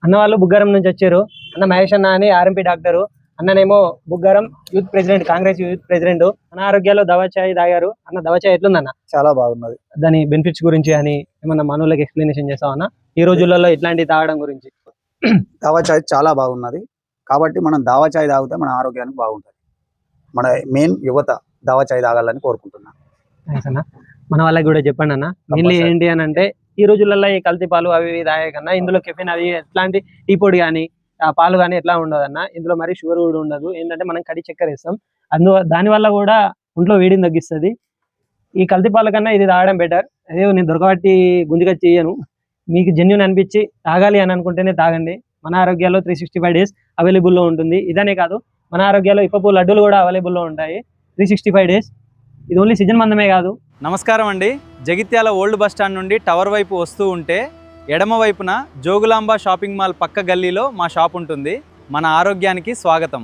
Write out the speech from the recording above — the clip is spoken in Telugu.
అన్న వాళ్ళు బుగ్గారం నుంచి వచ్చారు. అన్న మహేష్ అన్న అని ఆర్ఎంపీ డాక్టరు, అన్ననేమో Buggaram youth president, Congress youth president. మన ఆరోగ్యాల్లో దవాచాయ్ తాగారు. అన్న దవాచాయ్ ఎట్లుందన్న? చాలా బాగున్నది. దాని బెనిఫిట్స్ గురించి అని ఏమన్నా మనోళ్ళకి ఎక్స్ప్లెనేషన్ చేస్తావు అన్న, ఈ రోజులలో ఇట్లాంటి తాగడం గురించి? దావా చాయ్ చాలా బాగున్నది కాబట్టి మనం దావా చాయ్ తాగితే మన ఆరోగ్యానికి బాగుంటుంది. మన మెయిన్ యువత దావా చాయ్ తాగాలని కోరుకుంటున్నాను. థాంక్స్ అన్న. మన వాళ్ళకి కూడా చెప్పండి అన్న. మెయిన్లీ ఏంటి అని అంటే ఈ రోజులలో ఈ కల్తీ పాలు అవి ఇవి తాగే కన్నా ఇందులో కెఫిన్ అవి ఎట్లాంటి టీ పొడి కానీ ఆ పాలు కానీ ఎట్లా ఉండదు అన్న. ఇందులో మరి షుగర్ కూడా ఉండదు. ఏంటంటే మనం కడి చక్కెర వేస్తాం, దానివల్ల కూడా ఒంట్లో వేడిని తగ్గిస్తుంది. ఈ కల్తీ పాల కన్నా ఇది తాగడం బెటర్. అదే నేను దొరకబట్టి గుంజుగా చేయను. మీకు జెన్యున్ అనిపించి తాగాలి అని అనుకుంటేనే తాగండి. మన ఆరోగ్యాల్లో 365 డేస్ అవైలబుల్లో ఉంటుంది. ఇదనే కాదు, మన ఆరోగ్యాల్లో ఇప్పపు లడ్డూలు కూడా అవైలబుల్లో ఉంటాయి 365 డేస్. ఇది ఓన్లీ సీజన్ మందమే కాదు. నమస్కారం అండి. జగిత్యాల ఓల్డ్ బస్ స్టాండ్ నుండి టవర్ వైపు వస్తూ ఉంటే ఎడమ వైపున జోగులాంబ షాపింగ్ మాల్ పక్క గల్లీలో మా షాప్ ఉంటుంది. మన ఆరోగ్యానికి స్వాగతం.